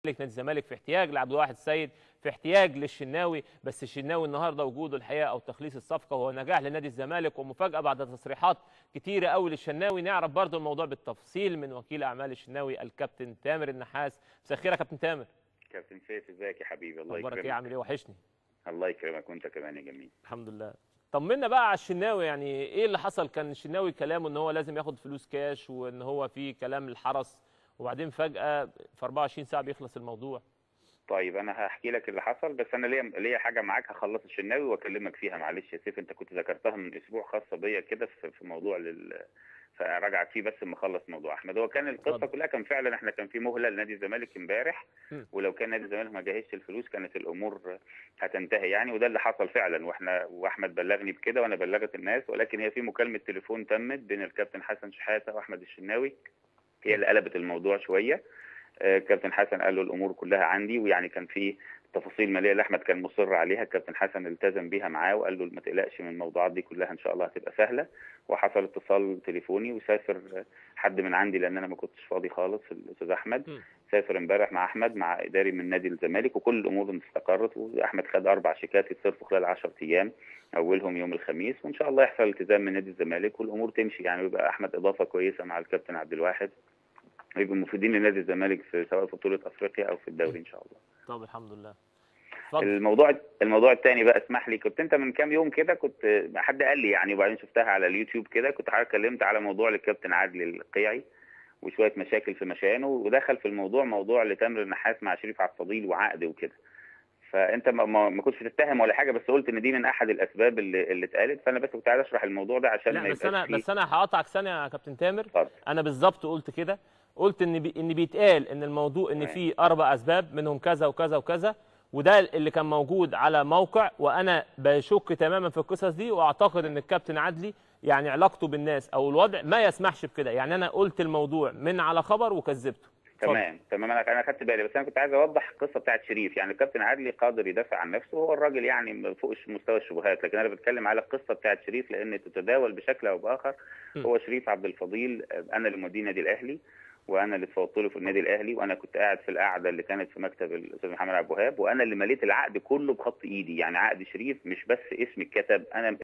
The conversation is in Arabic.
نادي الزمالك في احتياج لعبد الواحد السيد، في احتياج للشناوي، بس الشناوي النهارده وجوده الحقيقه او تخليص الصفقه هو نجاح لنادي الزمالك ومفاجاه بعد تصريحات كتيره قوي للشناوي. نعرف برضو الموضوع بالتفصيل من وكيل اعمال الشناوي الكابتن تامر النحاس. مساء الخير يا كابتن تامر. كابتن سيف، ازيك يا حبيبي؟ الله اخبارك يكرمك. ايه؟ عامل ايه؟ وحشني. الله يكرمك وانت كمان يا جميل. الحمد لله. طمنا بقى على الشناوي، يعني ايه اللي حصل؟ كان الشناوي كلامه ان هو لازم ياخد فلوس كاش وان هو في كلام الحرس، وبعدين فجأة في 24 ساعة بيخلص الموضوع. طيب انا هحكي لك اللي حصل، بس انا ليا حاجه معاك هخلص الشناوي واكلمك فيها. معلش يا سيف، انت كنت ذكرتها من اسبوع خاصه بيا كده في موضوع فراجعك فيه بس اما اخلص موضوع احمد. هو كان القصه كلها كان فعلا احنا كان في مهله لنادي الزمالك امبارح، ولو كان نادي الزمالك ما جهزش الفلوس كانت الامور هتنتهي يعني، وده اللي حصل فعلا. واحمد بلغني بكده وانا بلغت الناس، ولكن هي في مكالمه تليفون تمت بين الكابتن حسن شحاته واحمد الشناوي هي اللي قلبت الموضوع شويه. كابتن حسن قال له الامور كلها عندي، ويعني كان في تفاصيل ماليه اللي احمد كان مصر عليها الكابتن حسن التزم بيها معاه وقال له ما تقلقش من الموضوعات دي كلها، ان شاء الله هتبقى سهله. وحصل اتصال تليفوني وسافر حد من عندي لان انا ما كنتش فاضي خالص، الاستاذ احمد سافر امبارح مع احمد مع اداري من نادي الزمالك، وكل الامور استقرت، واحمد خد 4 شيكات يتصرفوا خلال 10 ايام اولهم يوم الخميس، وان شاء الله يحصل التزام من نادي الزمالك والامور تمشي يعني، ويبقى احمد اضافه كويسه مع الكابتن عبد الواحد ويبقوا مفيدين لنادي الزمالك سواء في بطوله افريقيا او في الدوري ان شاء الله. طب الحمد لله. الموضوع الثاني بقى، اسمح لي، كنت انت من كام يوم كده كنت حد قال لي يعني، وبعدين شفتها على اليوتيوب كده، كنت حضرتك اتكلمت على موضوع للكابتن عادل القيعي وشويه مشاكل في مشانه، ودخل في الموضوع موضوع لتامر النحاس مع شريف عبد الفضيل وعقد وكده. فانت ما كنتش بتتهم ولا حاجه، بس قلت ان دي من احد الاسباب اللي اتقالت، فانا بس كنت عايز اشرح الموضوع ده عشان لا ما بس يبقاش فيه. بس انا هقطعك ثانيه يا كابتن تامر. اتفضل. انا بالظبط قلت كده، قلت ان بيتقال ان الموضوع ان في 4 اسباب منهم كذا وكذا وكذا، وده اللي كان موجود على موقع، وانا بشك تماما في القصص دي، واعتقد ان الكابتن عدلي يعني علاقته بالناس او الوضع ما يسمحش بكده، يعني انا قلت الموضوع من على خبر وكذبته. تمام انا خدت بالي، بس انا كنت عايز اوضح القصه بتاعت شريف. يعني الكابتن عادلي قادر يدافع عن نفسه، هو الراجل يعني فوق مستوى الشبهات، لكن انا بتكلم على القصه بتاعت شريف لان تتداول بشكل او باخر. هو شريف عبد الفضيل انا اللي موديه النادي الاهلي، وانا اللي اتفوضت له في النادي الاهلي، وانا كنت قاعد في القعده اللي كانت في مكتب الاستاذ محمد عبد الوهاب، وانا اللي مليت العقد كله بخط ايدي. يعني عقد شريف مش بس اسمي اتكتب، انا